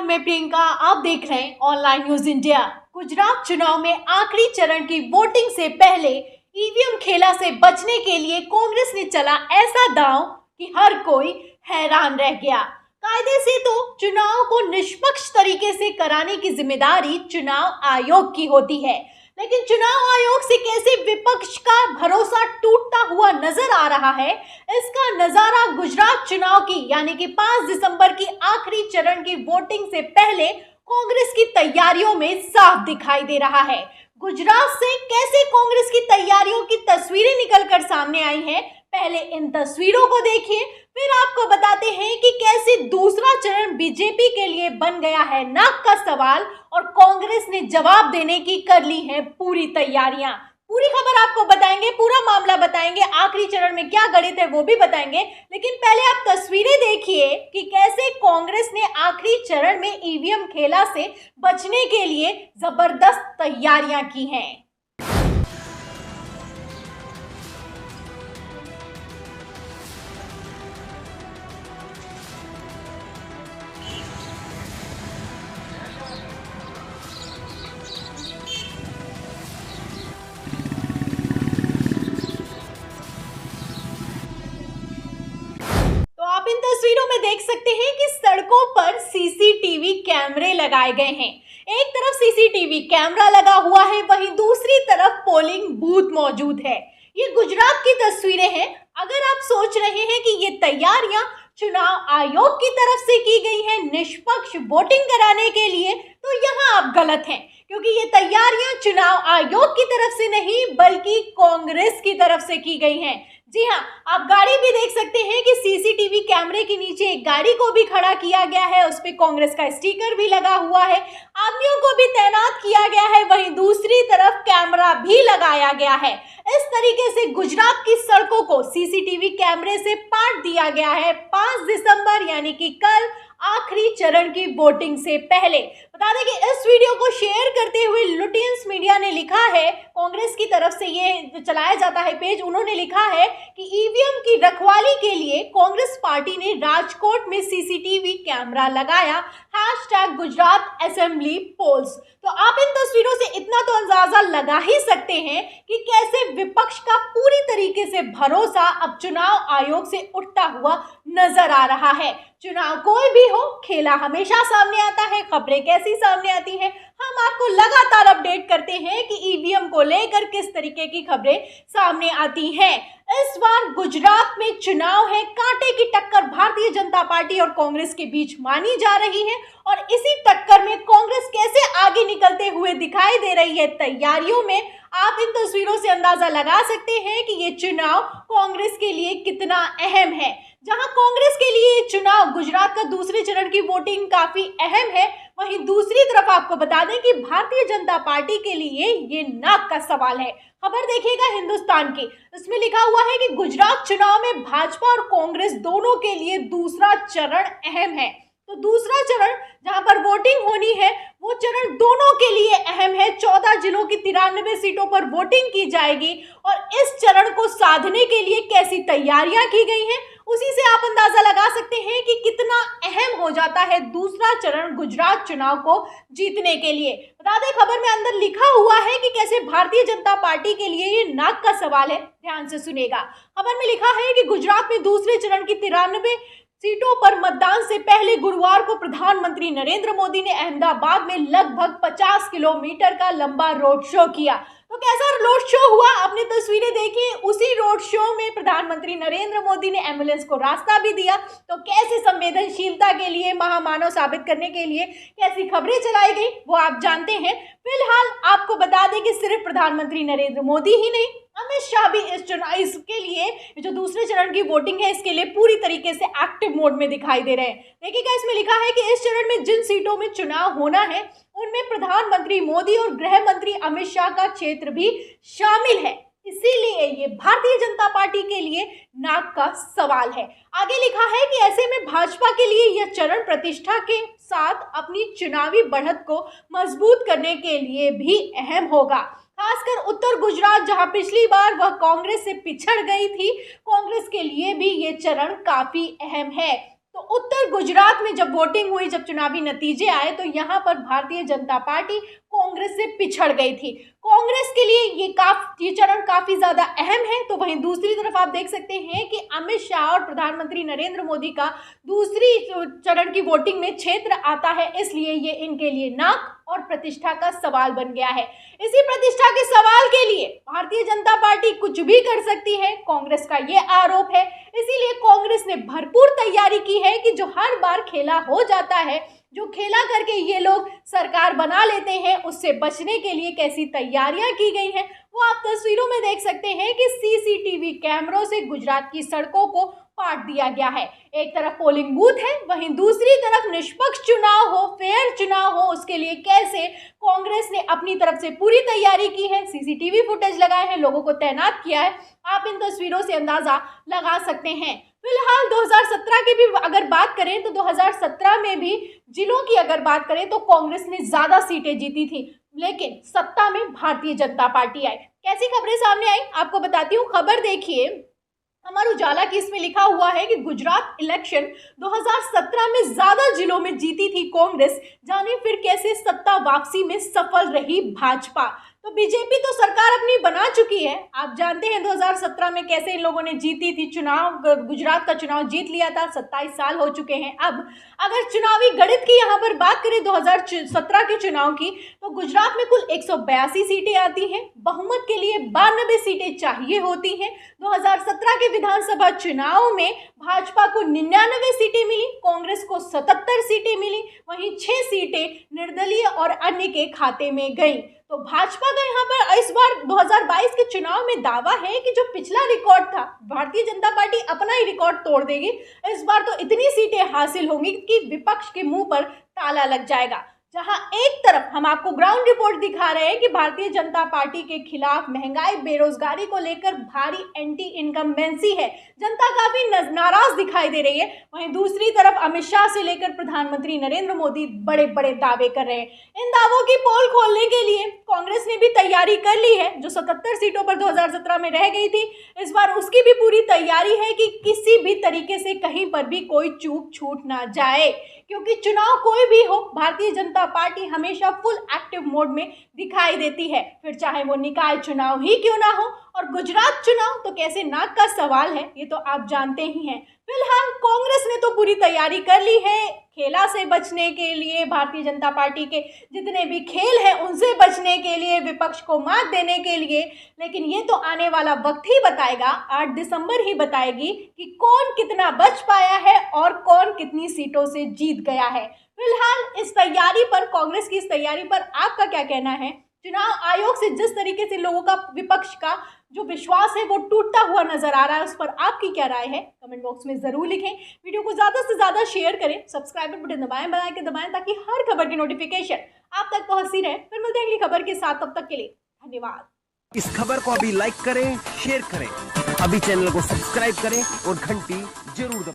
मैं प्रियंका, आप देख रहे हैं ऑनलाइन न्यूज इंडिया। गुजरात चुनाव में आखिरी चरण की वोटिंग से पहले ईवीएम खेला से बचने के लिए कांग्रेस ने चला ऐसा दांव कि हर कोई हैरान रह गया। कायदे से तो चुनाव को निष्पक्ष तरीके से कराने की जिम्मेदारी चुनाव आयोग की होती है, लेकिन चुनाव आयोग से कैसे विपक्ष का भरोसा टूटता हुआ नजर आ रहा है, इसका नजारा गुजरात चुनाव की यानी कि 5 दिसंबर की आखिरी चरण की वोटिंग से पहले कांग्रेस की तैयारियों में साफ दिखाई दे रहा है। गुजरात से कैसे कांग्रेस की तैयारियों की तस्वीरें निकलकर सामने आई हैं, पहले इन तस्वीरों को देखिए, फिर आपको बताते हैं कि कैसे दूसरा चरण बीजेपी के लिए बन गया है नाक का सवाल और कांग्रेस ने जवाब देने की कर ली है पूरी तैयारियां। पूरी खबर आपको बताएंगे, पूरा मामला बताएंगे, आखिरी चरण में क्या गणित है वो भी बताएंगे। लेकिन पहले आप तस्वीरें देखिए कि कैसे कांग्रेस ने आखिरी चरण में ईवीएम खेला से बचने के लिए जबरदस्त तैयारियां की हैं। आप इन तस्वीरों में देख सकते हैं कि सड़कों पर सीसीटीवी कैमरे लगाए गए हैं। एक तरफ सीसीटीवी कैमरा लगा हुआ है, वहीं दूसरी तरफ पोलिंग बूथ मौजूद है। ये गुजरात की तस्वीरें हैं। अगर आप सोच रहे हैं कि ये तैयारियां चुनाव आयोग की तरफ से की गई हैं निष्पक्ष वोटिंग कराने के लिए, तो यहाँ आप गलत हैं, क्योंकि ये तैयारियां चुनाव आयोग की तरफ से नहीं बल्कि कांग्रेस की तरफ से की गई हैं। जी हाँ, आप गाड़ी भी देख सकते हैं कि सीसीटीवी कैमरे के नीचे एक गाड़ी को भी खड़ा किया गया है, उस पे कांग्रेस का स्टिकर भी लगा हुआ है, आदमियों को भी तैनात किया गया है, वहीं दूसरी तरफ कैमरा भी लगाया गया है। इस तरीके से गुजरात की सड़कों को सीसीटीवी कैमरे से पाट दिया गया है 5 दिसंबर यानी कि कल आखिरी चरण की वोटिंग से पहले। बता दें कि इस वीडियो को शेयर करते हुए लुटियंस मीडिया ने लिखा है, कांग्रेस की तरफ से ये चलाया जाता है पेज, उन्होंने लिखा है कि ईवीएम की रखवाली के लिए कांग्रेस पार्टी ने राजकोट में सीसीटीवी कैमरा लगाया, #गुजरात असेंबली पोल्स। तो आप इन तस्वीरों से इतना तो अंदाजा लगा ही सकते हैं कि कैसे विपक्ष का पूरी तरीके से भरोसा अब चुनाव आयोग से उठता हुआ नजर आ रहा है। चुनाव कोई भी हो, खेला हमेशा सामने आता है, खबरें कैसी सामने आती हैं, हम आपको लगातार अपडेट करते हैं कि ईवीएम को लेकर किस तरीके की खबरें सामने आती हैं। इस बार गुजरात में चुनाव है, कांटे की टक्कर भारतीय जनता पार्टी और कांग्रेस के बीच मानी जा रही है और इसी टक्कर में कांग्रेस कैसे आगे निकलते हुए दिखाई दे रही है तैयारियों में, आप इन तस्वीरों से अंदाजा लगा सकते हैं कि ये चुनाव कांग्रेस के लिए कितना अहम है। जहां कांग्रेस के लिए चुनाव गुजरात का दूसरे चरण की वोटिंग काफी अहम है, वहीं दूसरी तरफ आपको बता दें कि भारतीय जनता पार्टी के लिए ये नाक का सवाल है। खबर देखिएगा हिंदुस्तान की, इसमें लिखा हुआ है कि गुजरात चुनाव में भाजपा और कांग्रेस दोनों के लिए दूसरा चरण अहम है। तो दूसरा चरण जहां पर वोटिंग होनी है वो चरण दोनों के लिए अहम है। 14 जिलों की 93 सीटों पर वोटिंग की जाएगी और इस चरण को साधने के लिए कैसी तैयारियां की गई हैं, उसी से आप अंदाजा लगा सकते हैं कि कितना अहम हो जाता है दूसरा चरण गुजरात चुनाव को जीतने के लिए। बता दें खबर में अंदर लिखा हुआ है कि कैसे भारतीय जनता पार्टी के लिए ये नाक का सवाल है, ध्यान से सुनेगा। खबर में लिखा है कि गुजरात में दूसरे चरण की 93 सीटों पर मतदान से पहले गुरुवार को प्रधानमंत्री नरेंद्र मोदी ने अहमदाबाद में लगभग 50 किलोमीटर का लंबा रोड शो किया। तो कैसा रोड शो हुआ, अपनी तस्वीरें देखिए। उसी रोड शो में प्रधानमंत्री नरेंद्र मोदी ने एम्बुलेंस को रास्ता भी दिया। तो कैसे संवेदनशीलता के लिए, महामानव साबित करने के लिए कैसी खबरें चलाई गई वो आप जानते हैं। फिलहाल आपको बता दें कि सिर्फ प्रधानमंत्री नरेंद्र मोदी ही नहीं, अमित शाह भी इसके लिए जो दूसरे चरण की वोटिंग है इसके लिए पूरी तरीके से एक्टिव मोड में दिखाई दे रहे हैं। देखिएगा इसमें लिखा है कि इस चरण में जिन सीटों में चुनाव होना है उनमें प्रधानमंत्री मोदी और गृह मंत्री अमित शाह का क्षेत्र भी शामिल है, इसीलिए ये भारतीय जनता पार्टी के लिए नाक का सवाल है। आगे लिखा है कि ऐसे में भाजपा के लिए यह चरण प्रतिष्ठा के साथ अपनी चुनावी बढ़त को मजबूत करने के लिए भी अहम होगा, खासकर उत्तर गुजरात जहां पिछली बार वह कांग्रेस से पिछड़ गई थी। कांग्रेस के लिए भी ये चरण काफी अहम है। तो उत्तर गुजरात में जब वोटिंग हुई, जब चुनावी नतीजे आए, तो यहाँ पर भारतीय जनता पार्टी कांग्रेस से पिछड़ गई थी। कांग्रेस के लिए ये चरण काफी ज्यादा अहम है। तो वहीं दूसरी तरफ आप देख सकते हैं कि अमित शाह और प्रधानमंत्री नरेंद्र मोदी का दूसरी चरण की वोटिंग में क्षेत्र आता है, इसलिए ये इनके लिए नाक और प्रतिष्ठा का सवाल बन गया है। इसी प्रतिष्ठा के सवाल के लिए भारतीय जनता पार्टी कुछ भी कर सकती है, कांग्रेस का ये आरोप है। इसीलिए कांग्रेस ने भरपूर तैयारी की है कि जो हर बार खेला हो जाता है, जो खेला करके ये लोग सरकार बना लेते हैं, उससे बचने के लिए कैसी तैयारियां की गई हैं वो आप तस्वीरों में देख सकते हैं कि सीसीटीवी कैमरों से गुजरात की सड़कों को पाट दिया गया है। एक तरफ पोलिंग बूथ है, वहीं दूसरी तरफ निष्पक्ष चुनाव हो, फेयर चुनाव हो, उसके लिए कैसे कांग्रेस ने अपनी तरफ से पूरी तैयारी की है। सीसीटीवी फुटेज लगाए हैं, लोगों को तैनात किया है, आप इन तस्वीरों से अंदाजा लगा सकते हैं। फिलहाल 2017 की भी अगर बात करें तो 2017 में भी जिलों की अगर बात करें तो कांग्रेस ने ज्यादा सीटें जीती थी, लेकिन सत्ता में भारतीय जनता पार्टी आई। कैसी खबरें सामने आई आपको बताती हूँ। खबर देखिए, अमर उजाला की इसमें लिखा हुआ है कि गुजरात इलेक्शन 2017 में ज्यादा जिलों में जीती थी कांग्रेस, जाने फिर कैसे सत्ता वापसी में सफल रही भाजपा। तो बीजेपी तो सरकार अपनी बना चुकी है, आप जानते हैं 2017 में कैसे इन लोगों ने जीती थी चुनाव, गुजरात का चुनाव जीत लिया था। 27 साल हो चुके हैं। अब अगर चुनावी गणित की यहाँ पर बात करें 2017 के चुनाव की, तो गुजरात में कुल 182 सीटें आती हैं, बहुमत के लिए 92 सीटें चाहिए होती हैं। 2017 के विधानसभा चुनाव में भाजपा को 99 सीटें मिली, कांग्रेस को 77 सीटें मिली, वहीं 6 सीटें निर्दलीय और अन्य के खाते में गई। तो भाजपा का यहाँ पर इस बार 2022 के चुनाव में दावा है कि जो पिछला रिकॉर्ड था, भारतीय जनता पार्टी अपना ही रिकॉर्ड तोड़ देगी। इस बार तो इतनी सीटें हासिल होंगी कि विपक्ष के मुंह पर ताला लग जाएगा। जहां एक तरफ हम आपको ग्राउंड रिपोर्ट दिखा रहे हैं कि भारतीय जनता पार्टी के खिलाफ महंगाई, बेरोजगारी को लेकर भारी एंटी इनकम्बेंसी है, जनता काफी नाराज दिखाई दे रही है। वहीं दूसरी तरफ अमित शाह से लेकर प्रधानमंत्री नरेंद्र मोदी बड़े बड़े दावे कर रहे हैं। इन दावों की पोल खोलने के लिए कांग्रेस ने भी तैयारी कर ली है। जो 77 सीटों पर 2017 में रह गई थी, इस बार उसकी भी पूरी तैयारी है कि किसी भी तरीके से कहीं पर भी कोई चूक छूट ना जाए, क्योंकि चुनाव कोई भी हो, भारतीय जनता पार्टी हमेशा फुल एक्टिव मोड में दिखाई देती है, फिर चाहे वो निकाय चुनाव ही क्यों ना हो। और गुजरात चुनाव तो कैसे नाक का सवाल है, ये तो आप जानते ही हैं। फिलहाल कांग्रेस ने तो पूरी तैयारी कर ली है खेला से बचने के लिए, भारतीय जनता पार्टी के जितने भी खेल हैं उनसे बचने के लिए, विपक्ष को मात देने के लिए। लेकिन ये तो आने वाला वक्त ही बताएगा, 8 दिसंबर ही बताएगी कि कौन कितना बच पाया है और कौन कितनी सीटों से जीत गया है। फिलहाल इस तैयारी पर, कांग्रेस की इस तैयारी पर आपका क्या कहना है? चुनाव आयोग से जिस तरीके से लोगों का, विपक्ष का जो विश्वास है वो टूटता हुआ नजर आ रहा है, उस पर आपकी क्या राय है? कमेंट बॉक्स में जरूर लिखें। वीडियो को ज्यादा से ज्यादा शेयर करें, सब्सक्राइब बटन दबाएं, बेल आइकन दबाएं, ताकि हर खबर की नोटिफिकेशन आप तक पहुंचती रहे। फिर मिलते हैं अगली खबर के साथ, तब तक के लिए धन्यवाद। इस खबर को अभी लाइक करें, शेयर करें, अभी चैनल को सब्सक्राइब करें और घंटी जरूर दबाएं।